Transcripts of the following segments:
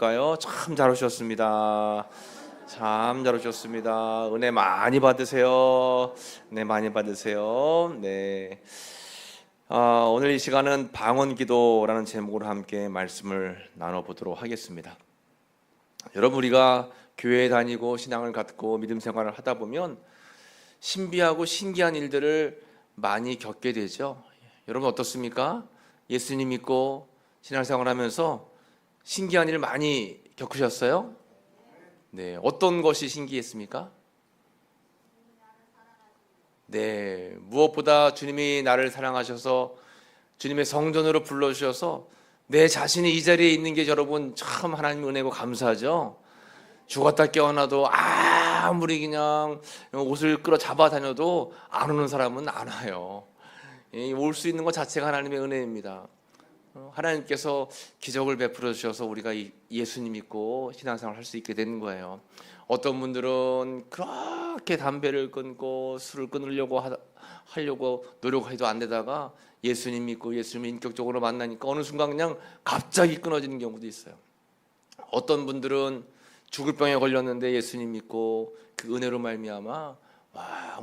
오실까요? 참 잘 오셨습니다. 참 잘 오셨습니다. 은혜 많이 받으세요. 네, 많이 받으세요. 네. 오늘 이 시간은 방언기도라는 제목으로 함께 말씀을 나눠보도록 하겠습니다. 여러분, 우리가 교회에 다니고 신앙을 갖고 믿음 생활을 하다 보면 신비하고 신기한 일들을 많이 겪게 되죠. 여러분 어떻습니까? 예수님 믿고 신앙생활 하면서 신기한 일 많이 겪으셨어요? 네, 어떤 것이 신기했습니까? 네, 무엇보다 주님이 나를 사랑하셔서 주님의 성전으로 불러주셔서 내 자신이 이 자리에 있는 게 여러분 참 하나님 은혜고 감사하죠. 죽었다 깨어나도 아무리 그냥 옷을 끌어 잡아 다녀도 안 오는 사람은 안 와요. 올 수 있는 것 자체가 하나님의 은혜입니다. 하나님께서 기적을 베풀어 주셔서 우리가 예수님 믿고 신앙생활을 할 수 있게 되는 거예요. 어떤 분들은 그렇게 담배를 끊고 술을 끊으려고 하려고 노력해도 안 되다가 예수님 믿고 예수님 인격적으로 만나니까 어느 순간 그냥 갑자기 끊어지는 경우도 있어요. 어떤 분들은 죽을 병에 걸렸는데 예수님 믿고 그 은혜로 말미암아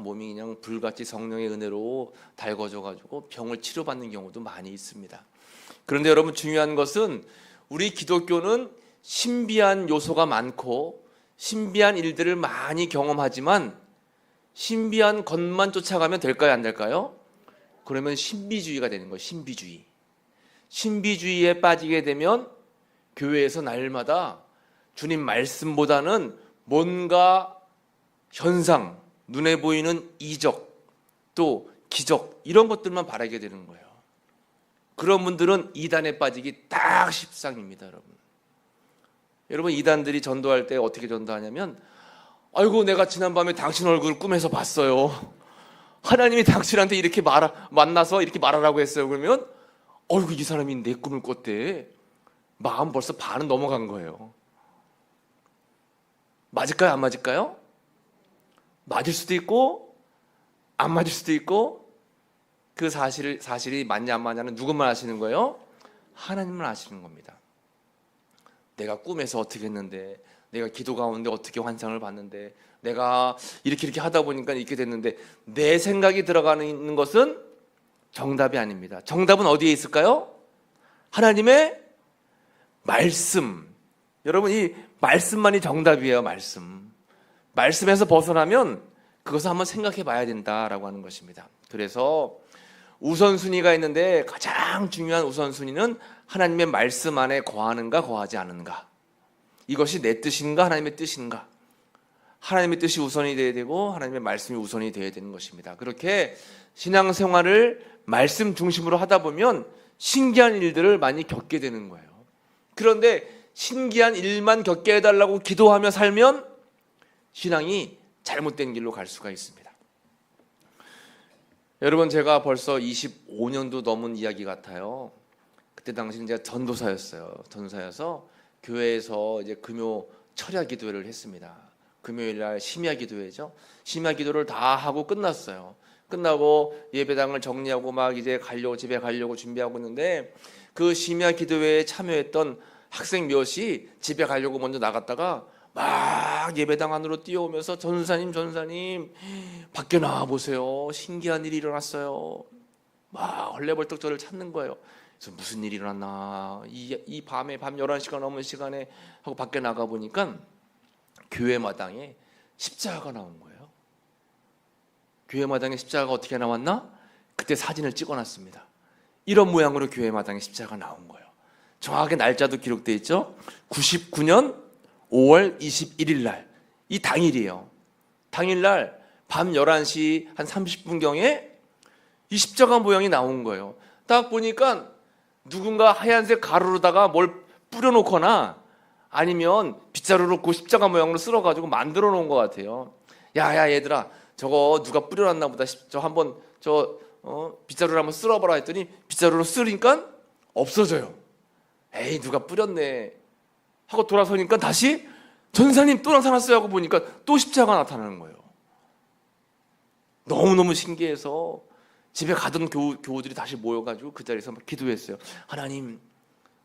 몸이 그냥 불같이 성령의 은혜로 달궈져 가지고 병을 치료받는 경우도 많이 있습니다. 그런데 여러분, 중요한 것은 우리 기독교는 신비한 요소가 많고 신비한 일들을 많이 경험하지만 신비한 것만 쫓아가면 될까요, 안 될까요? 그러면 신비주의가 되는 거예요. 신비주의에 빠지게 되면 교회에서 날마다 주님 말씀보다는 뭔가 현상, 눈에 보이는 이적, 또 기적, 이런 것들만 바라게 되는 거예요. 그런 분들은 이단에 빠지기 딱 십상입니다. 여러분, 이단들이 전도할 때 어떻게 전도하냐면, 아이고 내가 지난밤에 당신 얼굴을 꿈에서 봤어요. 하나님이 당신한테 이렇게 만나서 이렇게 말하라고 했어요. 그러면 어이구, 이 사람이 내 꿈을 꿨대. 마음 벌써 반은 넘어간 거예요. 맞을까요, 안 맞을까요? 맞을 수도 있고 안 맞을 수도 있고, 그 사실이 맞냐 안 맞냐는 누구만 아시는 거예요? 하나님만 아시는 겁니다. 내가 꿈에서 어떻게 했는데, 내가 기도 가운데 어떻게 환상을 봤는데, 내가 이렇게 하다 보니까 이렇게 됐는데, 내 생각이 들어가는 것은 정답이 아닙니다. 정답은 어디에 있을까요? 하나님의 말씀. 여러분, 이 말씀만이 정답이에요. 말씀에서 벗어나면 그것을 한번 생각해 봐야 된다라고 하는 것입니다. 그래서 우선순위가 있는데 가장 중요한 우선순위는 하나님의 말씀 안에 거하는가 거하지 않은가. 이것이 내 뜻인가 하나님의 뜻인가. 하나님의 뜻이 우선이 되어야 되고 하나님의 말씀이 우선이 되어야 되는 것입니다. 그렇게 신앙생활을 말씀 중심으로 하다 보면 신기한 일들을 많이 겪게 되는 거예요. 그런데 신기한 일만 겪게 해달라고 기도하며 살면 신앙이 잘못된 길로 갈 수가 있습니다. 여러분, 제가 벌써 25년도 넘은 이야기 같아요. 그때 당시는 제가 전도사여서 교회에서 이제 금요 철야 기도회를 했습니다. 금요일 날 심야 기도회죠. 심야 기도를 다 하고 끝났어요. 끝나고 예배당을 정리하고 막 이제 집에 가려고 준비하고 있는데, 그 심야 기도회에 참여했던 학생 몇이 집에 가려고 먼저 나갔다가 막 예배당 안으로 뛰어오면서 전사님 밖에 나와보세요. 신기한 일이 일어났어요. 막 헐레벌떡 저를 찾는 거예요. 그래서 무슨 일이 일어났나, 이 밤에 밤 11시가 넘은 시간에 하고 밖에 나가보니까 교회 마당에 십자가가 나온 거예요. 교회 마당에 십자가가 어떻게 나왔나? 그때 사진을 찍어놨습니다. 이런 모양으로 교회 마당에 십자가가 나온 거예요. 정확하게 날짜도 기록되어 있죠. 99년 5월 21일 날, 이 당일이에요. 당일날 밤 11시 한 30분경에 이 십자가 모양이 나온 거예요. 딱 보니까 누군가 하얀색 가루로다가 뭘 뿌려놓거나 아니면 빗자루로 그 십자가 모양으로 쓸어가지고 만들어 놓은 것 같아요. 야 얘들아, 저거 누가 뿌려놨나 보다. 저 한번 빗자루를 한번 쓸어봐라 했더니 빗자루로 쓰니까 없어져요. 에이, 누가 뿌렸네 하고 돌아서니까 다시 전사님 또 나타났어요 하고 보니까 또 십자가가 나타나는 거예요. 너무너무 신기해서 집에 가던 교우들이 다시 모여가지고 그 자리에서 막 기도했어요. 하나님,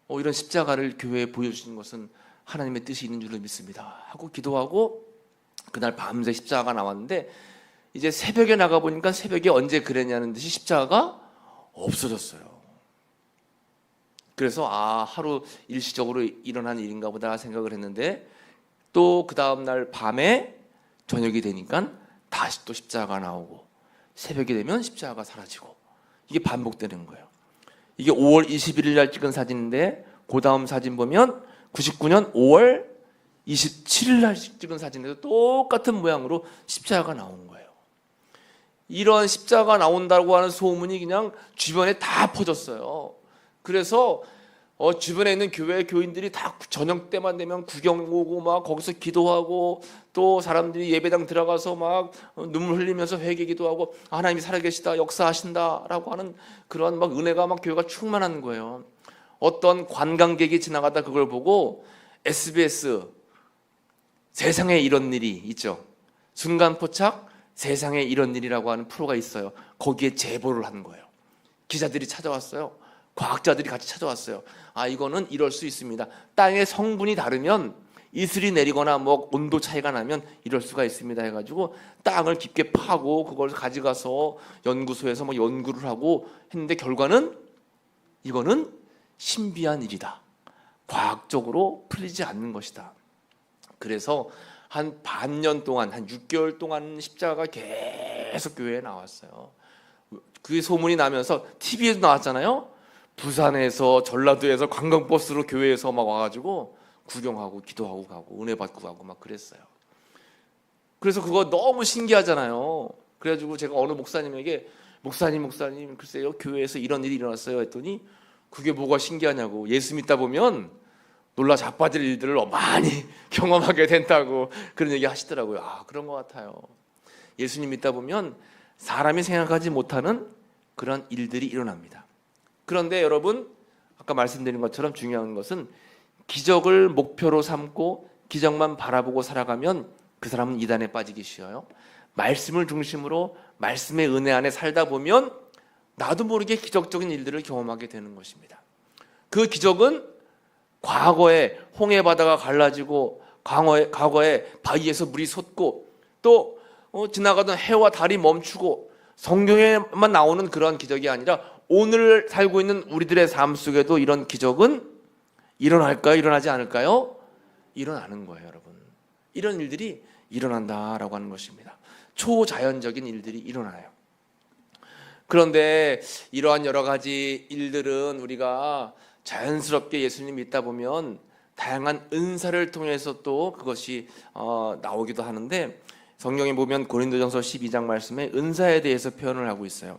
이런 십자가를 교회에 보여주신 것은 하나님의 뜻이 있는 줄로 믿습니다 하고 기도하고 그날 밤새 십자가가 나왔는데 이제 새벽에 나가보니까 새벽에 언제 그랬냐는 듯이 십자가가 없어졌어요. 그래서 하루 일시적으로 일어난 일인가 보다 생각을 했는데 또 그 다음날 밤에 저녁이 되니까 다시 또 십자가가 나오고 새벽이 되면 십자가가 사라지고 이게 반복되는 거예요. 이게 5월 21일 날 찍은 사진인데 그 다음 사진 보면 99년 5월 27일 날 찍은 사진에도 똑같은 모양으로 십자가가 나온 거예요. 이런 십자가가 나온다고 하는 소문이 그냥 주변에 다 퍼졌어요. 그래서 주변에 있는 교회 교인들이 다 저녁 때만 되면 구경 오고 막 거기서 기도하고 또 사람들이 예배당 들어가서 막 눈물 흘리면서 회개 기도하고 하나님이 살아계시다 역사하신다라고 하는 그런 막 은혜가 막 교회가 충만한 거예요. 어떤 관광객이 지나가다 그걸 보고 SBS 세상에 이런 일이 있죠. 순간 포착 세상에 이런 일이라고 하는 프로가 있어요. 거기에 제보를 한 거예요. 기자들이 찾아왔어요. 과학자들이 같이 찾아왔어요. 이거는 이럴 수 있습니다. 땅의 성분이 다르면 이슬이 내리거나 뭐 온도 차이가 나면 이럴 수가 있습니다 해가지고 땅을 깊게 파고 그걸 가져가서 연구소에서 뭐 연구를 하고 했는데 결과는 이거는 신비한 일이다. 과학적으로 풀리지 않는 것이다. 그래서 한 반년 동안 한 6개월 동안 십자가가 계속 교회에 나왔어요. 그 소문이 나면서 TV에도 나왔잖아요. 부산에서 전라도에서 관광버스로 교회에서 막 와가지고 구경하고 기도하고 가고 은혜 받고 가고 막 그랬어요. 그래서 그거 너무 신기하잖아요. 그래가지고 제가 어느 목사님에게 목사님 글쎄요 교회에서 이런 일이 일어났어요 했더니 그게 뭐가 신기하냐고 예수 믿다 보면 놀라 자빠질 일들을 많이 경험하게 된다고 그런 얘기 하시더라고요. 그런 것 같아요. 예수님 믿다 보면 사람이 생각하지 못하는 그런 일들이 일어납니다. 그런데 여러분 아까 말씀드린 것처럼 중요한 것은 기적을 목표로 삼고 기적만 바라보고 살아가면 그 사람은 이단에 빠지기 쉬워요. 말씀을 중심으로 말씀의 은혜 안에 살다 보면 나도 모르게 기적적인 일들을 경험하게 되는 것입니다. 그 기적은 과거에 홍해 바다가 갈라지고 과거에 바위에서 물이 솟고 또 지나가던 해와 달이 멈추고 성경에만 나오는 그런 기적이 아니라 오늘 살고 있는 우리들의 삶 속에도 이런 기적은 일어날까요? 일어나지 않을까요? 일어나는 거예요, 여러분. 이런 일들이 일어난다라고 하는 것입니다. 초자연적인 일들이 일어나요. 그런데 이러한 여러 가지 일들은 우리가 자연스럽게 예수님 믿다 보면 다양한 은사를 통해서 또 그것이 나오기도 하는데 성경에 보면 고린도전서 12장 말씀에 은사에 대해서 표현을 하고 있어요.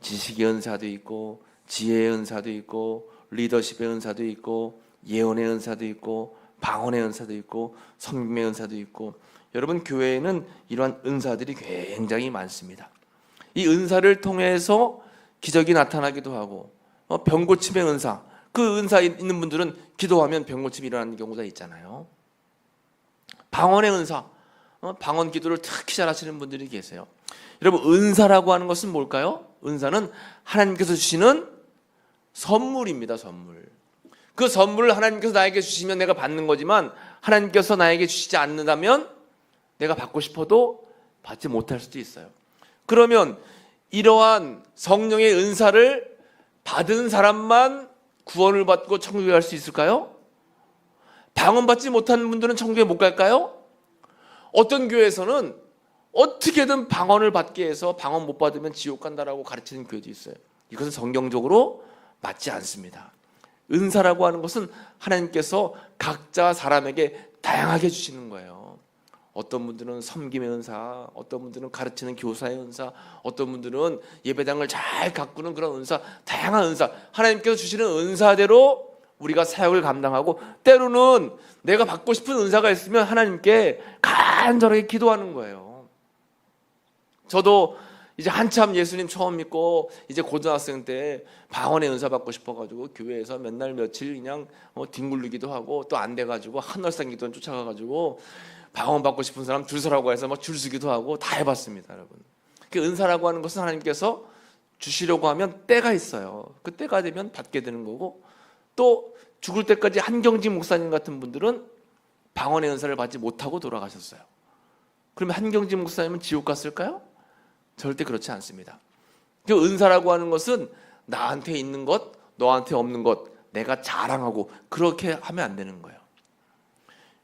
지식의 은사도 있고 지혜의 은사도 있고 리더십의 은사도 있고 예언의 은사도 있고 방언의 은사도 있고 섬김의 은사도 있고 여러분 교회에는 이러한 은사들이 굉장히 많습니다. 이 은사를 통해서 기적이 나타나기도 하고 병고침의 은사 그 은사 있는 분들은 기도하면 병고침이 일어나는 경우가 있잖아요. 방언의 은사 방언 기도를 특히 잘하시는 분들이 계세요. 여러분 은사라고 하는 것은 뭘까요? 은사는 하나님께서 주시는 선물입니다. 선물. 그 선물을 하나님께서 나에게 주시면 내가 받는 거지만 하나님께서 나에게 주시지 않는다면 내가 받고 싶어도 받지 못할 수도 있어요. 그러면 이러한 성령의 은사를 받은 사람만 구원을 받고 천국에 갈 수 있을까요? 방언 받지 못하는 분들은 천국에 못 갈까요? 어떤 교회에서는 어떻게든 방언을 받게 해서 방언 못 받으면 지옥 간다라고 가르치는 교회도 있어요. 이것은 성경적으로 맞지 않습니다. 은사라고 하는 것은 하나님께서 각자 사람에게 다양하게 주시는 거예요. 어떤 분들은 섬김의 은사, 어떤 분들은 가르치는 교사의 은사, 어떤 분들은 예배당을 잘 가꾸는 그런 은사, 다양한 은사, 하나님께서 주시는 은사대로 우리가 사역을 감당하고 때로는 내가 받고 싶은 은사가 있으면 하나님께 간절하게 기도하는 거예요. 저도 이제 한참 예수님 처음 믿고 이제 고등학생 때 방언의 은사 받고 싶어가지고 교회에서 맨날 며칠 그냥 뒹굴르기도 하고 또 안 돼가지고 한월산 기도원 쫓아가가지고 방언 받고 싶은 사람 줄 서라고 해서 막 줄 서기도 하고 다 해봤습니다, 여러분. 그 은사라고 하는 것은 하나님께서 주시려고 하면 때가 있어요. 그 때가 되면 받게 되는 거고 또 죽을 때까지 한경직 목사님 같은 분들은 방언의 은사를 받지 못하고 돌아가셨어요. 그러면 한경진 목사님은 지옥 갔을까요? 절대 그렇지 않습니다. 그 은사라고 하는 것은 나한테 있는 것, 너한테 없는 것, 내가 자랑하고 그렇게 하면 안 되는 거예요.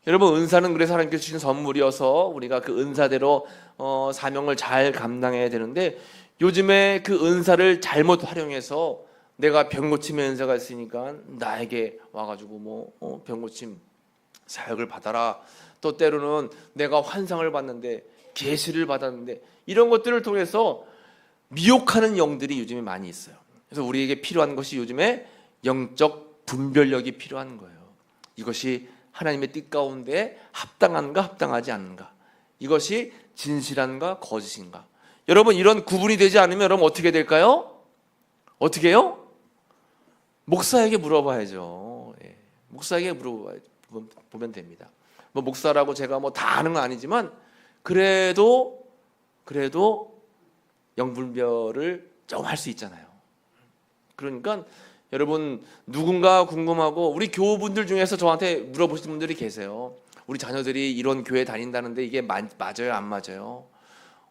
여러분, 은사는 그래서 하나님께서 주신 선물이어서 우리가 그 은사대로 사명을 잘 감당해야 되는데, 요즘에 그 은사를 잘못 활용해서 내가 병고침의 은사가 있으니까 나에게 와가지고 병고침 사역을 받아라, 또 때로는 내가 환상을 받는데, 계시를 받았는데, 이런 것들을 통해서 미혹하는 영들이 요즘에 많이 있어요. 그래서 우리에게 필요한 것이 요즘에 영적 분별력이 필요한 거예요. 이것이 하나님의 뜻 가운데 합당한가 합당하지 않은가, 이것이 진실한가 거짓인가. 여러분, 이런 구분이 되지 않으면 여러분 어떻게 될까요? 어떻게 해요? 목사에게 물어봐야죠. 예. 목사에게 물어보면 됩니다. 목사라고 제가 다 아는 건 아니지만 그래도 영분별을 좀 할 수 있잖아요. 그러니까 여러분, 누군가 궁금하고, 우리 교우분들 중에서 저한테 물어보시는 분들이 계세요. 우리 자녀들이 이런 교회 다닌다는데 이게 맞아요, 안 맞아요?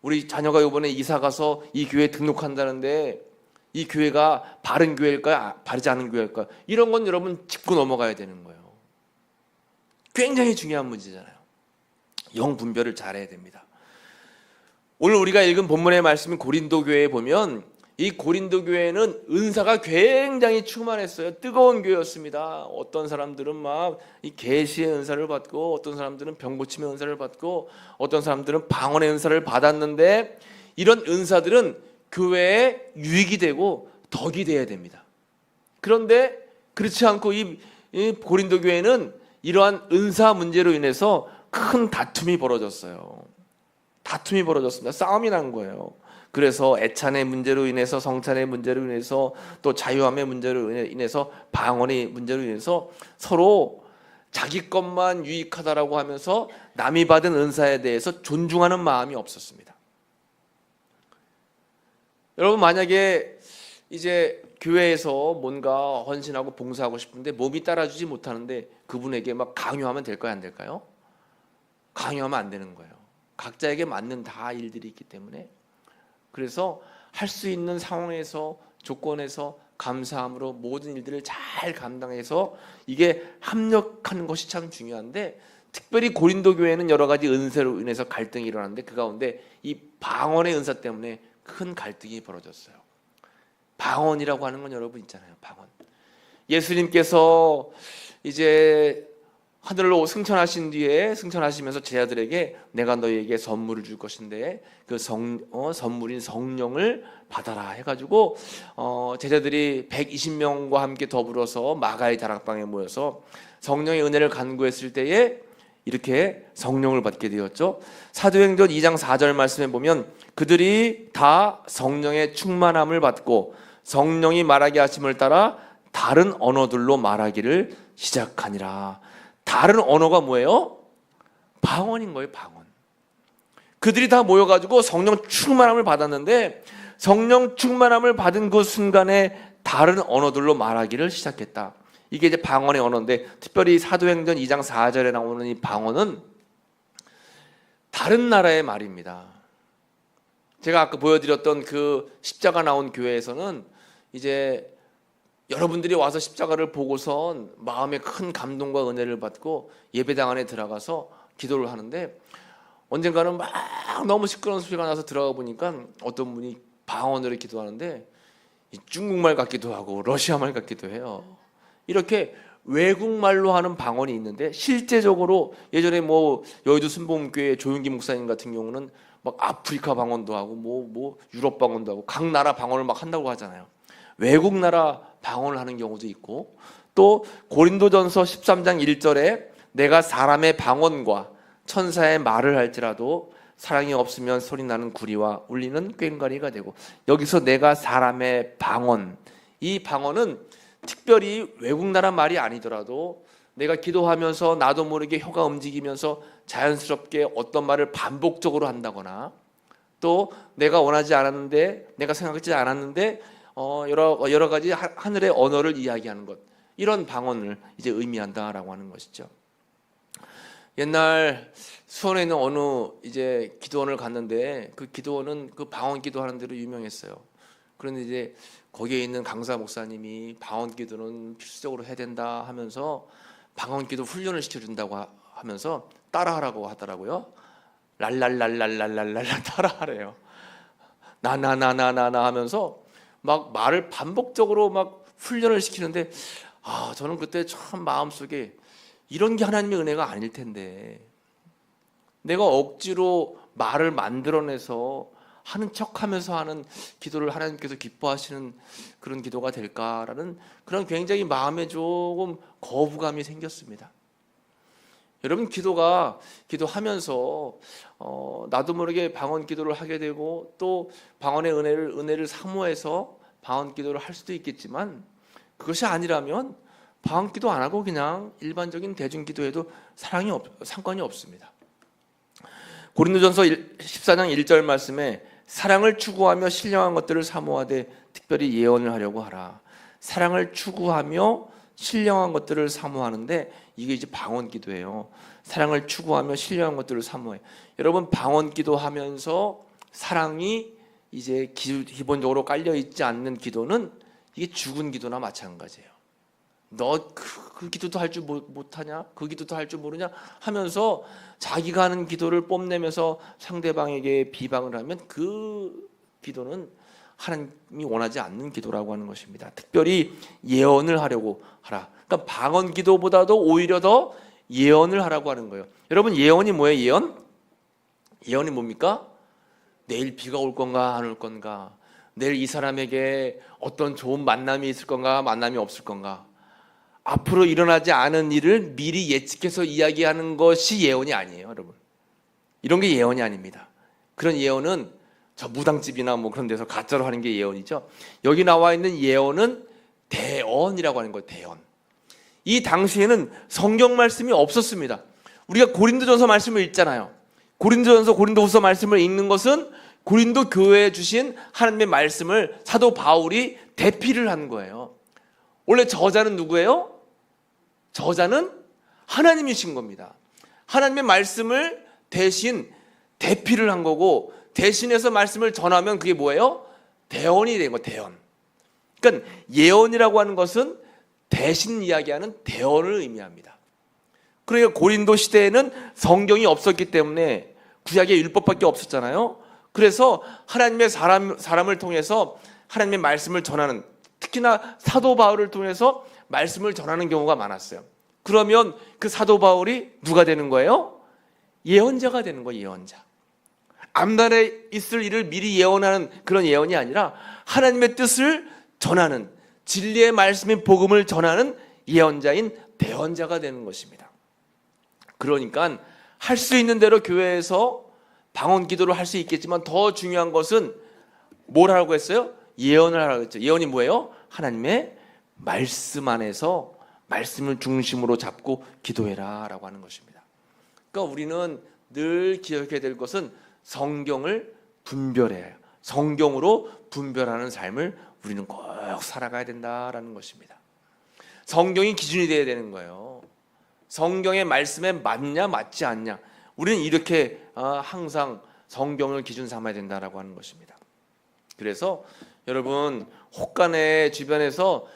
우리 자녀가 이번에 이사 가서 이 교회에 등록한다는데 이 교회가 바른 교회일까요? 바르지 않은 교회일까요? 이런 건 여러분 짚고 넘어가야 되는 거예요. 굉장히 중요한 문제잖아요. 영 분별을 잘해야 됩니다. 오늘 우리가 읽은 본문의 말씀인 고린도 교회에 보면, 이 고린도 교회는 은사가 굉장히 충만했어요. 뜨거운 교회였습니다. 어떤 사람들은 막 이 계시의 은사를 받고, 어떤 사람들은 병고침의 은사를 받고, 어떤 사람들은 방언의 은사를 받았는데, 이런 은사들은 교회에 유익이 되고 덕이 돼야 됩니다. 그런데 그렇지 않고 이 고린도 교회는 이러한 은사 문제로 인해서 큰 다툼이 벌어졌어요. 다툼이 벌어졌습니다. 싸움이 난 거예요. 그래서 애찬의 문제로 인해서, 성찬의 문제로 인해서, 또 자유함의 문제로 인해서, 방언의 문제로 인해서 서로 자기 것만 유익하다라고 하면서 남이 받은 은사에 대해서 존중하는 마음이 없었습니다. 여러분, 만약에 이제 교회에서 뭔가 헌신하고 봉사하고 싶은데 몸이 따라주지 못하는데 그분에게 막 강요하면 될까요, 안 될까요? 강요하면 안 되는 거예요. 각자에게 맞는 다 일들이 있기 때문에. 그래서 할 수 있는 상황에서, 조건에서 감사함으로 모든 일들을 잘 감당해서 이게 합력하는 것이 참 중요한데, 특별히 고린도 교회는 여러 가지 은사로 인해서 갈등이 일어났는데 그 가운데 이 방언의 은사 때문에 큰 갈등이 벌어졌어요. 방언이라고 하는 건 여러분 있잖아요. 방언. 예수님께서 이제 하늘로 승천하신 뒤에, 승천하시면서 제자들에게 내가 너희에게 선물을 줄 것인데 그 선물인 성령을 받아라 해가지고 제자들이 120명과 함께 더불어서 마가의 다락방에 모여서 성령의 은혜를 간구했을 때에 이렇게 성령을 받게 되었죠. 사도행전 2장 4절 말씀에 보면 그들이 다 성령의 충만함을 받고 성령이 말하게 하심을 따라 다른 언어들로 말하기를 시작하니라. 다른 언어가 뭐예요? 방언인 거예요. 방언. 그들이 다 모여가지고 성령 충만함을 받았는데, 성령 충만함을 받은 그 순간에 다른 언어들로 말하기를 시작했다. 이게 이제 방언의 언어인데, 특별히 사도행전 2장 4절에 나오는 이 방언은 다른 나라의 말입니다. 제가 아까 보여드렸던 그 십자가 나온 교회에서는 이제 여러분들이 와서 십자가를 보고선 마음에 큰 감동과 은혜를 받고 예배당 안에 들어가서 기도를 하는데, 언젠가는 막 너무 시끄러운 소리가 나서 들어가 보니까 어떤 분이 방언으로 기도하는데 중국말 같기도 하고 러시아말 같기도 해요. 이렇게 외국말로 하는 방언이 있는데, 실제적으로 예전에 여의도 순복음교회 조윤기 목사님 같은 경우는 막 아프리카 방언도 하고 유럽 방언도 하고 각 나라 방언을 막 한다고 하잖아요. 외국 나라 방언을 하는 경우도 있고, 또 고린도전서 13장 1절에 내가 사람의 방언과 천사의 말을 할지라도 사랑이 없으면 소리나는 구리와 울리는 꽹과리가 되고, 여기서 내가 사람의 방언, 이 방언은 특별히 외국 나라 말이 아니더라도 내가 기도하면서 나도 모르게 혀가 움직이면서 자연스럽게 어떤 말을 반복적으로 한다거나, 또 내가 원하지 않았는데, 내가 생각하지 않았는데 여러 가지 하늘의 언어를 이야기하는 것, 이런 방언을 이제 의미한다라고 하는 것이죠. 옛날 수원에 있는 어느 이제 기도원을 갔는데 그 기도원은 그 방언 기도하는 데로 유명했어요. 그런데 이제 거기에 있는 강사 목사님이 방언 기도는 필수적으로 해야 된다 하면서 방언 기도 훈련을 시켜준다고 하면서 따라하라고 하더라고요. 랄랄랄랄랄랄랄라 따라하래요. 나나나나나나 하면서 막 말을 반복적으로 막 훈련을 시키는데 저는 그때 참 마음속에 이런 게 하나님의 은혜가 아닐 텐데 내가 억지로 말을 만들어내서 하는 척하면서 하는 기도를 하나님께서 기뻐하시는 그런 기도가 될까라는 그런 굉장히 마음에 조금 거부감이 생겼습니다. 여러분 기도하면서 나도 모르게 방언 기도를 하게 되고 또 방언의 은혜를 사모해서 방언 기도를 할 수도 있겠지만 그것이 아니라면 방언 기도 안 하고 그냥 일반적인 대중 기도해도 상관이 없습니다. 고린도전서 14장 1절 말씀에 사랑을 추구하며 신령한 것들을 사모하되 특별히 예언을 하려고 하라. 사랑을 추구하며 신령한 것들을 사모하는데 이게 이제 방언 기도예요. 사랑을 추구하며 신령한 것들을 사모해. 여러분 방언 기도하면서 사랑이 이제 기본적으로 깔려 있지 않는 기도는 이게 죽은 기도나 마찬가지예요. 너 그 기도도 할 줄 못하냐? 그 기도도 할 줄 모르냐? 하면서 자기가 하는 기도를 뽐내면서 상대방에게 비방을 하면 그 기도는 하나님이 원하지 않는 기도라고 하는 것입니다. 특별히 예언을 하려고 하라. 그러니까 방언 기도보다도 오히려 더 예언을 하라고 하는 거예요. 여러분 예언이 뭐예요? 예언이 뭡니까? 내일 비가 올 건가 안 올 건가? 내일 이 사람에게 어떤 좋은 만남이 있을 건가 만남이 없을 건가? 앞으로 일어나지 않은 일을 미리 예측해서 이야기하는 것이 예언이 아니에요, 여러분. 이런 게 예언이 아닙니다. 그런 예언은 저 무당집이나 뭐 그런 데서 가짜로 하는 게 예언이죠. 여기 나와 있는 예언은 대언이라고 하는 거예요, 대언. 이 당시에는 성경 말씀이 없었습니다. 우리가 고린도전서 말씀을 읽잖아요. 고린도전서, 고린도후서 말씀을 읽는 것은 고린도 교회에 주신 하나님의 말씀을 사도 바울이 대피를 한 거예요. 원래 저자는 누구예요? 저자는 하나님이신 겁니다. 하나님의 말씀을 대신 대피를 한 거고 대신해서 말씀을 전하면 그게 뭐예요? 대언이 된 거예요. 대언. 그러니까 예언이라고 하는 것은 대신 이야기하는 대언을 의미합니다. 그러니까 고린도 시대에는 성경이 없었기 때문에 구약의 율법밖에 없었잖아요. 그래서 하나님의 사람을 통해서 하나님의 말씀을 전하는, 특히나 사도 바울을 통해서 말씀을 전하는 경우가 많았어요. 그러면 그 사도 바울이 누가 되는 거예요? 예언자가 되는 거예요. 예언자. 앞날에 있을 일을 미리 예언하는 그런 예언이 아니라 하나님의 뜻을 전하는, 진리의 말씀인 복음을 전하는 예언자인 대언자가 되는 것입니다. 그러니까 할 수 있는 대로 교회에서 방언 기도를 할 수 있겠지만 더 중요한 것은 뭘 하라고 했어요? 예언을 하라고 했죠. 예언이 뭐예요? 하나님의 말씀 안에서 말씀을 중심으로 잡고 기도해라 라고 하는 것입니다. 그러니까 우리는 늘 기억해야 될 것은 성경을 분별해야 해요. 성경으로 분별하는 삶을 우리는 꼭 살아가야 된다라는 것입니다. 성경이 기준이 되어야 되는 거예요. 성경의 말씀에 맞냐 맞지 않냐, 우리는 이렇게 항상 성경을 기준 삼아야 된다라고 하는 것입니다. 그래서 여러분 혹간의 주변에서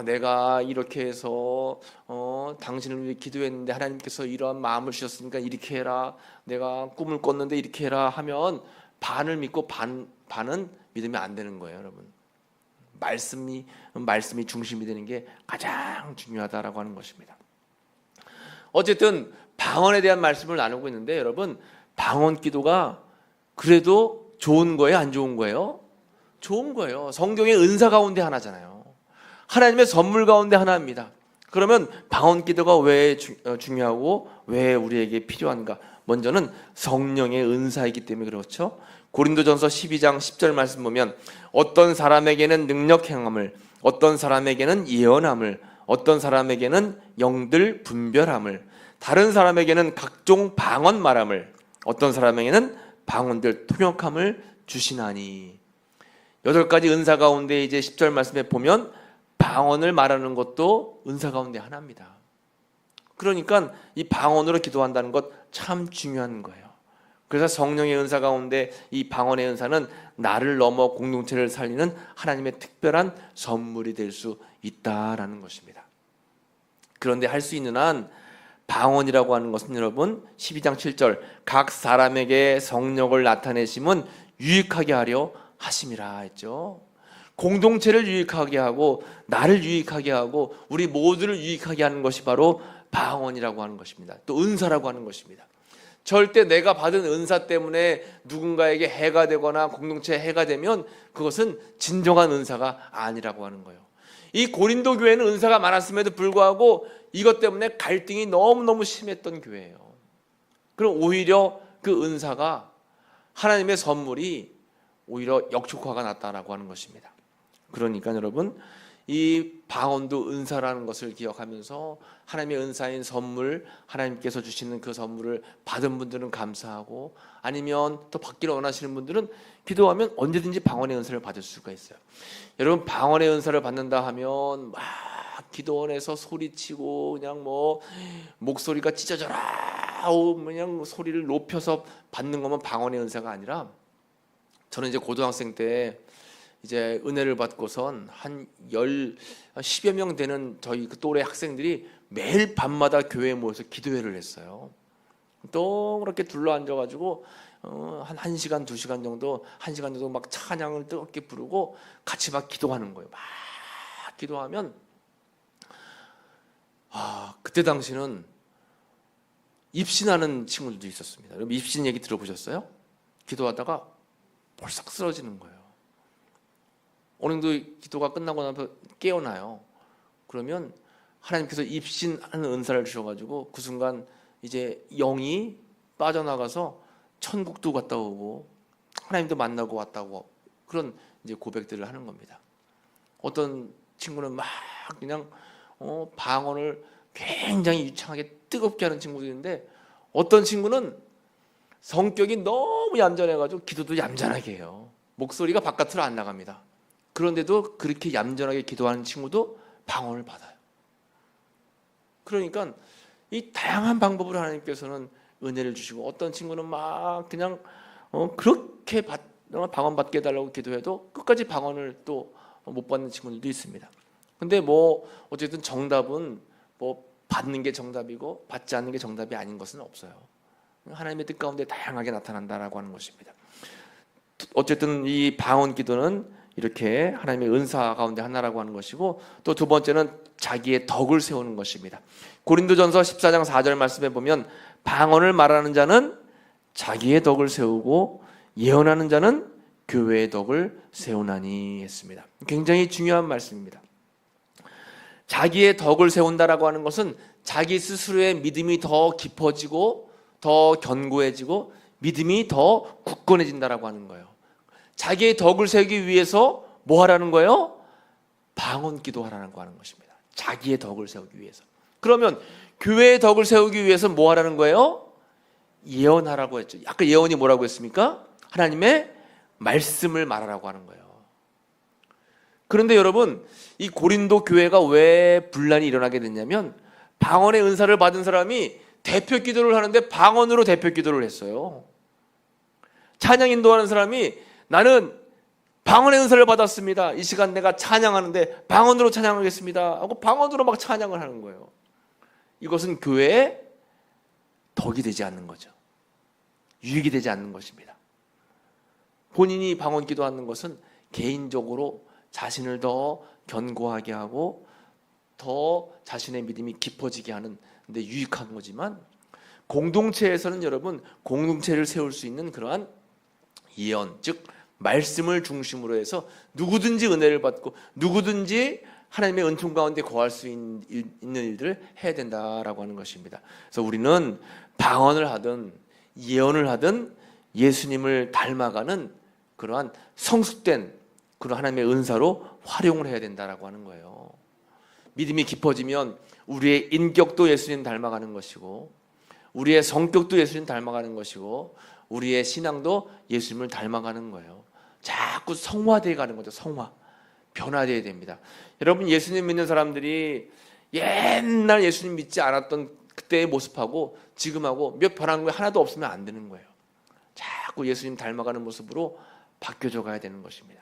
내가 이렇게 해서 당신을 위해 기도했는데 하나님께서 이러한 마음을 주셨으니까 이렇게 해라, 내가 꿈을 꿨는데 이렇게 해라 하면 반을 믿고 반은 믿으면 안 되는 거예요, 여러분. 말씀이 중심이 되는 게 가장 중요하다라고 하는 것입니다. 어쨌든 방언에 대한 말씀을 나누고 있는데 여러분, 방언 기도가 그래도 좋은 거예요, 안 좋은 거예요? 좋은 거예요. 성경의 은사 가운데 하나잖아요. 하나님의 선물 가운데 하나입니다. 그러면 방언 기도가 왜 중요하고 왜 우리에게 필요한가? 먼저는 성령의 은사이기 때문에 그렇죠. 고린도전서 12장 10절 말씀 보면 어떤 사람에게는 능력 행함을, 어떤 사람에게는 예언함을, 어떤 사람에게는 영들 분별함을, 다른 사람에게는 각종 방언 말함을, 어떤 사람에게는 방언들 통역함을 주시나니. 8가지 은사 가운데 이제 10절 말씀에 보면 방언을 말하는 것도 은사 가운데 하나입니다. 그러니까 이 방언으로 기도한다는 것 참 중요한 거예요. 그래서 성령의 은사 가운데 이 방언의 은사는 나를 넘어 공동체를 살리는 하나님의 특별한 선물이 될 수 있다라는 것입니다. 그런데 할 수 있는 한 방언이라고 하는 것은 여러분 12장 7절 각 사람에게 성령을 나타내심은 유익하게 하려 하심이라 했죠. 공동체를 유익하게 하고 나를 유익하게 하고 우리 모두를 유익하게 하는 것이 바로 방언이라고 하는 것입니다. 또 은사라고 하는 것입니다. 절대 내가 받은 은사 때문에 누군가에게 해가 되거나 공동체에 해가 되면 그것은 진정한 은사가 아니라고 하는 거예요. 이 고린도 교회는 은사가 많았음에도 불구하고 이것 때문에 갈등이 너무너무 심했던 교회예요. 그럼 오히려 그 은사가 하나님의 선물이 오히려 역효과가 났다라고 하는 것입니다. 그러니까 여러분 이 방언도 은사라는 것을 기억하면서 하나님의 은사인 선물, 하나님께서 주시는 그 선물을 받은 분들은 감사하고 아니면 또 받기를 원하시는 분들은 기도하면 언제든지 방언의 은사를 받을 수가 있어요. 여러분 방언의 은사를 받는다 하면 막 기도원에서 소리치고 그냥 뭐 목소리가 찢어져라 그냥 소리를 높여서 받는 것만 방언의 은사가 아니라 저는 이제 고등학생 때 이제 은혜를 받고선 한 10여 명 되는 저희 그 또래 학생들이 매일 밤마다 교회에 모여서 기도회를 했어요. 또 그렇게 둘러앉아가지고 한 1시간, 2시간 정도, 1시간 정도 막 찬양을 뜨겁게 부르고 같이 막 기도하는 거예요. 막 기도하면 그때 당시는 입신하는 친구들도 있었습니다. 여러분 입신 얘기 들어보셨어요? 기도하다가 벌썩 쓰러지는 거예요. 오늘도 기도가 끝나고 나서 깨어나요. 그러면 하나님께서 입신하는 은사를 주셔가지고 그 순간 이제 영이 빠져나가서 천국도 갔다 오고 하나님도 만나고 왔다고 그런 이제 고백들을 하는 겁니다. 어떤 친구는 막 그냥 방언을 굉장히 유창하게 뜨겁게 하는 친구들인데 어떤 친구는 성격이 너무 얌전해가지고 기도도 얌전하게 해요. 목소리가 바깥으로 안 나갑니다. 그런데도 그렇게 얌전하게 기도하는 친구도 방언을 받아요. 그러니까 이 다양한 방법으로 하나님께서는 은혜를 주시고 어떤 친구는 막 그냥 그렇게 방언 받게 해달라고 기도해도 끝까지 방언을 또 못 받는 친구들도 있습니다. 근데 뭐 어쨌든 정답은 뭐 받는 게 정답이고 받지 않는 게 정답이 아닌 것은 없어요. 하나님의 뜻 가운데 다양하게 나타난다라고 하는 것입니다. 어쨌든 이 방언 기도는 이렇게 하나님의 은사 가운데 하나라고 하는 것이고 또 두 번째는 자기의 덕을 세우는 것입니다. 고린도전서 14장 4절 말씀에 보면 방언을 말하는 자는 자기의 덕을 세우고 예언하는 자는 교회의 덕을 세우나니 했습니다. 굉장히 중요한 말씀입니다. 자기의 덕을 세운다라고 하는 것은 자기 스스로의 믿음이 더 깊어지고 더 견고해지고 믿음이 더 굳건해진다라고 하는 거예요. 자기의 덕을 세우기 위해서 뭐 하라는 거예요? 방언 기도하라는 거 하는 것입니다. 자기의 덕을 세우기 위해서. 그러면 교회의 덕을 세우기 위해서 뭐 하라는 거예요? 예언하라고 했죠. 아까 예언이 뭐라고 했습니까? 하나님의 말씀을 말하라고 하는 거예요. 그런데 여러분 이 고린도 교회가 왜 분란이 일어나게 됐냐면 방언의 은사를 받은 사람이 대표 기도를 하는데 방언으로 대표 기도를 했어요. 찬양 인도하는 사람이 나는 방언의 은사를 받았습니다. 이 시간 내가 찬양하는데 방언으로 찬양하겠습니다 하고 방언으로 막 찬양을 하는 거예요. 이것은 교회의 덕이 되지 않는 거죠. 유익이 되지 않는 것입니다. 본인이 방언 기도하는 것은 개인적으로 자신을 더 견고하게 하고 더 자신의 믿음이 깊어지게 하는 데 유익한 거지만 공동체에서는 여러분 공동체를 세울 수 있는 그러한 예언 즉 말씀을 중심으로 해서 누구든지 은혜를 받고 누구든지 하나님의 은총 가운데 거할 수 있는 일들을 해야 된다라고 하는 것입니다. 그래서 우리는 방언을 하든 예언을 하든 예수님을 닮아가는 그러한 성숙된 그런 하나님의 은사로 활용을 해야 된다라고 하는 거예요. 믿음이 깊어지면 우리의 인격도 예수님 닮아가는 것이고 우리의 성격도 예수님 닮아가는 것이고 우리의 신앙도 예수님을 닮아가는 거예요. 자꾸 성화되어 가는 거죠. 성화. 변화되어야 됩니다. 여러분 예수님 믿는 사람들이 옛날 예수님 믿지 않았던 그때의 모습하고 지금하고 몇 변한 게 하나도 없으면 안 되는 거예요. 자꾸 예수님 닮아가는 모습으로 바뀌어져 가야 되는 것입니다.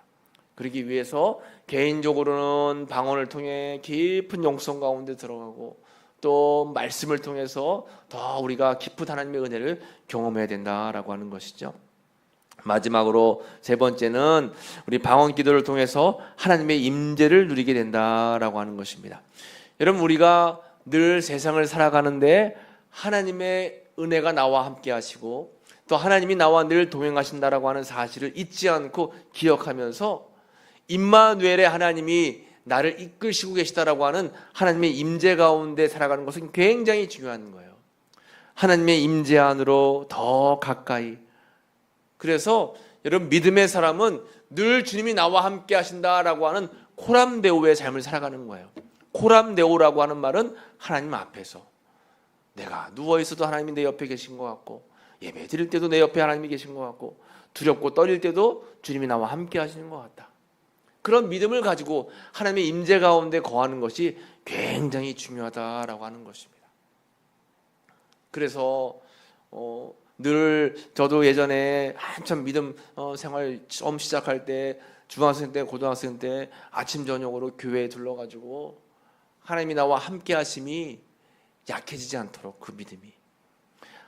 그러기 위해서 개인적으로는 방언을 통해 깊은 영성 가운데 들어가고 또 말씀을 통해서 더 우리가 깊은 하나님의 은혜를 경험해야 된다라고 하는 것이죠. 마지막으로 세 번째는 우리 방언 기도를 통해서 하나님의 임재를 누리게 된다라고 하는 것입니다. 여러분, 우리가 늘 세상을 살아가는데 하나님의 은혜가 나와 함께 하시고 또 하나님이 나와 늘 동행하신다라고 하는 사실을 잊지 않고 기억하면서 임마누엘의 하나님이 나를 이끌시고 계시다라고 하는 하나님의 임재 가운데 살아가는 것은 굉장히 중요한 거예요. 하나님의 임재 안으로 더 가까이. 그래서 여러분, 믿음의 사람은 늘 주님이 나와 함께 하신다라고 하는 코람데오의 삶을 살아가는 거예요. 코람데오라고 하는 말은 하나님 앞에서 내가 누워있어도 하나님이 내 옆에 계신 것 같고, 예배 드릴 때도 내 옆에 하나님이 계신 것 같고, 두렵고 떨릴 때도 주님이 나와 함께 하시는 것 같다. 그런 믿음을 가지고 하나님의 임재 가운데 거하는 것이 굉장히 중요하다라고 하는 것입니다. 그래서 늘 저도 예전에 한참 믿음 생활 처음 시작할 때, 중학생 때, 고등학생 때 아침 저녁으로 교회에 둘러가지고 하나님이 나와 함께 하심이 약해지지 않도록, 그 믿음이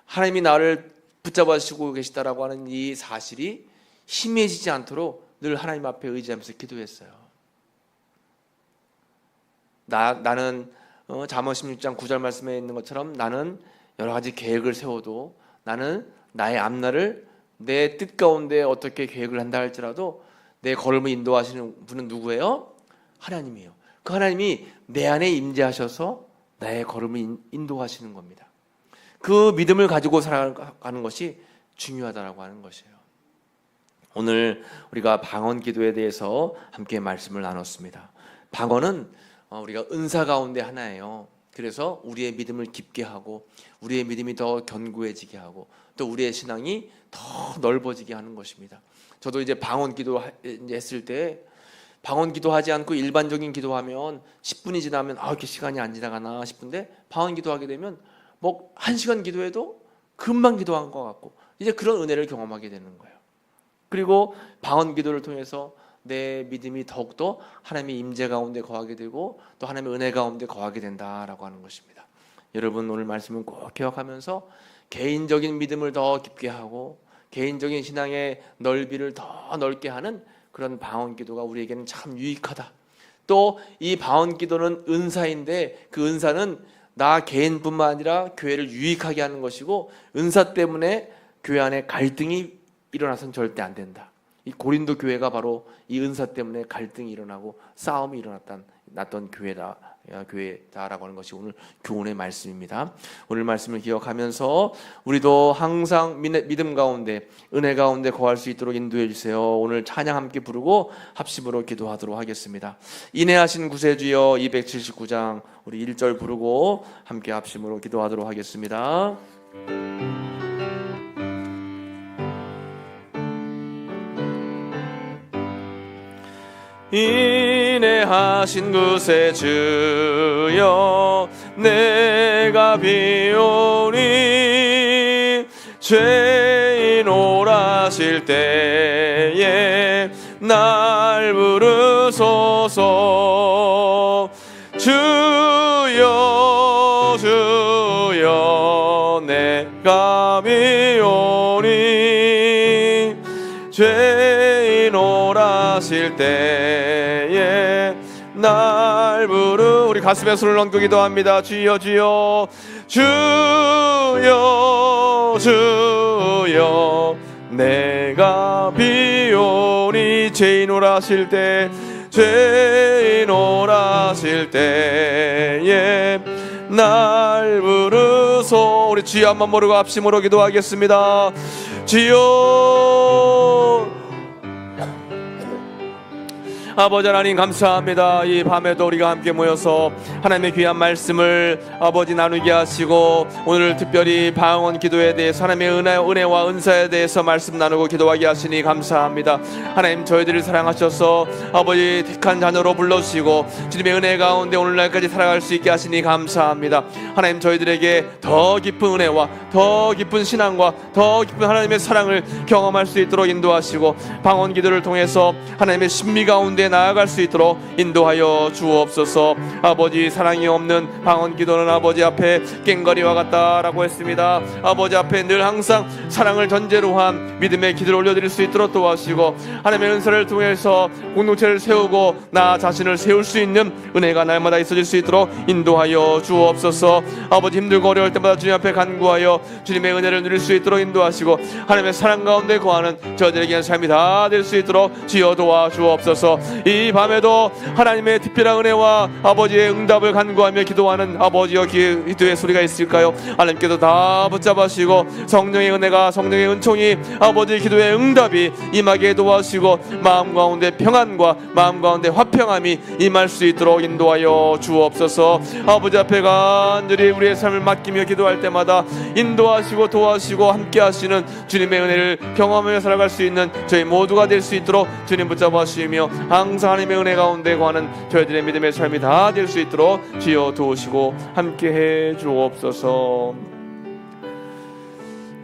하나님이 나를 붙잡아주시고 계시다라고 하는 이 사실이 희미해지지 않도록 늘 하나님 앞에 의지하면서 기도했어요. 나는 잠언 16장 9절 말씀에 있는 것처럼 나는 여러 가지 계획을 세워도, 나는 나의 앞날을 내 뜻 가운데 어떻게 계획을 한다 할지라도 내 걸음을 인도하시는 분은 누구예요? 하나님이에요. 그 하나님이 내 안에 임재하셔서 나의 걸음을 인도하시는 겁니다. 그 믿음을 가지고 살아가는 것이 중요하다라고 하는 것이에요. 오늘 우리가 방언 기도에 대해서 함께 말씀을 나눴습니다. 방언은 우리가 은사 가운데 하나예요. 그래서 우리의 믿음을 깊게 하고 우리의 믿음이 더 견고해지게 하고 또 우리의 신앙이 더 넓어지게 하는 것입니다. 저도 이제 방언 기도 했을 때, 방언 기도하지 않고 일반적인 기도하면 10분이 지나면 이렇게 시간이 안 지나가나 싶은데, 방언 기도하게 되면 뭐 1시간 기도해도 금방 기도한 것 같고, 이제 그런 은혜를 경험하게 되는 거예요. 그리고 방언 기도를 통해서 내 믿음이 더욱더 하나님의 임재 가운데 거하게 되고 또 하나님의 은혜 가운데 거하게 된다라고 하는 것입니다. 여러분, 오늘 말씀은 꼭 기억하면서 개인적인 믿음을 더 깊게 하고 개인적인 신앙의 넓이를 더 넓게 하는 그런 방언 기도가 우리에게는 참 유익하다. 또 이 방언 기도는 은사인데, 그 은사는 나 개인뿐만 아니라 교회를 유익하게 하는 것이고, 은사 때문에 교회 안에 갈등이 일어나서는 절대 안 된다. 이 고린도 교회가 바로 이 은사 때문에 갈등이 일어나고 싸움이 났던 교회다라고 하는 것이 오늘 교훈의 말씀입니다. 오늘 말씀을 기억하면서 우리도 항상 믿음 가운데, 은혜 가운데 거할 수 있도록 인도해 주세요. 오늘 찬양 함께 부르고 합심으로 기도하도록 하겠습니다. 인내하신 구세주여 279장 우리 1절 부르고 함께 합심으로 기도하도록 하겠습니다. 인내하신 구세주여 내가 비오니 죄인 오라실 때에 날 부르소서. 주여 주여 내가 비오니 죄인 오라실 때에 날 우리 가슴에 손을 얹고 기도합니다. 주여 주여 주여 주여 내가 비오니 죄인 오라실 때 죄인 오라실 때에 날 부르소. 우리 주여 한번 모르고 합심으로 기도하겠습니다. 주여 아버지 하나님 감사합니다. 이 밤에도 우리가 함께 모여서 하나님의 귀한 말씀을 아버지 나누게 하시고 오늘 특별히 방언 기도에 대해서 하나님의 은혜와 은사에 대해서 말씀 나누고 기도하게 하시니 감사합니다. 하나님 저희들을 사랑하셔서 아버지 택한 자녀로 불러주시고 주님의 은혜 가운데 오늘날까지 살아갈 수 있게 하시니 감사합니다. 하나님 저희들에게 더 깊은 은혜와 더 깊은 신앙과 더 깊은 하나님의 사랑을 경험할 수 있도록 인도하시고 방언 기도를 통해서 하나님의 신비 가운데 나아갈 수 있도록 인도하여 주옵소서. 아버지 사랑이 없는 방언 기도는 아버지 앞에 꽹과리와 같다라고 했습니다. 아버지 앞에 늘 항상 사랑을 전제로 한 믿음의 기도를 올려드릴 수 있도록 도와주시고 하나님의 은사를 통해서 공동체를 세우고 나 자신을 세울 수 있는 은혜가 날마다 있어질 수 있도록 인도하여 주옵소서. 아버지 힘들고 어려울 때마다 주님 앞에 간구하여 주님의 은혜를 누릴 수 있도록 인도하시고 하나님의 사랑 가운데 거하는 저희들에게 삶이 다 될 수 있도록 주여 도와주옵소서. 이 밤에도 하나님의 특별한 은혜와 아버지의 응답을 간구하며 기도하는 아버지여 기도의 소리가 있을까요? 하나님께서 다 붙잡으시고 성령의 은혜가 성령의 은총이 아버지의 기도의 응답이 임하게 도와주시고 마음 가운데 평안과 마음 가운데 화평함이 임할 수 있도록 인도하여 주옵소서. 아버지 앞에 간절히 우리의 삶을 맡기며 기도할 때마다 인도하시고 도와주시고 함께 하시는 주님의 은혜를 경험하며 살아갈 수 있는 저희 모두가 될 수 있도록 주님 붙잡아 주시며 항상 하나님의 은혜 가운데 거하는 저희들의 믿음의 삶이 다 될 수 있도록 주여 도우시고 함께 해 주옵소서.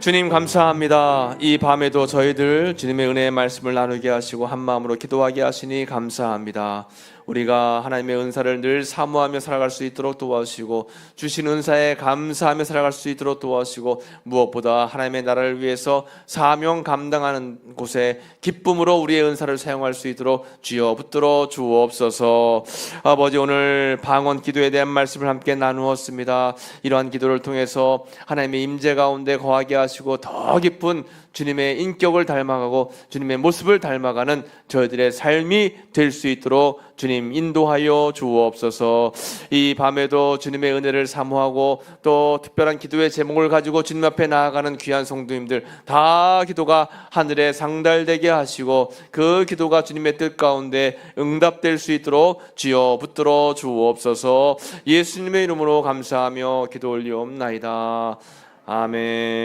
주님 감사합니다. 이 밤에도 저희들 주님의 은혜의 말씀을 나누게 하시고 한 마음으로 기도하게 하시니 감사합니다. 우리가 하나님의 은사를 늘 사모하며 살아갈 수 있도록 도와주시고 주신 은사에 감사하며 살아갈 수 있도록 도와주시고 무엇보다 하나님의 나라를 위해서 사명 감당하는 곳에 기쁨으로 우리의 은사를 사용할 수 있도록 주여 붙들어 주옵소서. 아버지 오늘 방언 기도에 대한 말씀을 함께 나누었습니다. 이러한 기도를 통해서 하나님의 임재 가운데 거하게 하시고 더 깊은 주님의 인격을 닮아가고 주님의 모습을 닮아가는 저희들의 삶이 될 수 있도록 주님 인도하여 주옵소서. 이 밤에도 주님의 은혜를 사모하고 또 특별한 기도의 제목을 가지고 주님 앞에 나아가는 귀한 성도님들 다 기도가 하늘에 상달되게 하시고 그 기도가 주님의 뜻 가운데 응답될 수 있도록 주여 붙들어 주옵소서. 예수님의 이름으로 감사하며 기도 올리옵나이다. 아멘.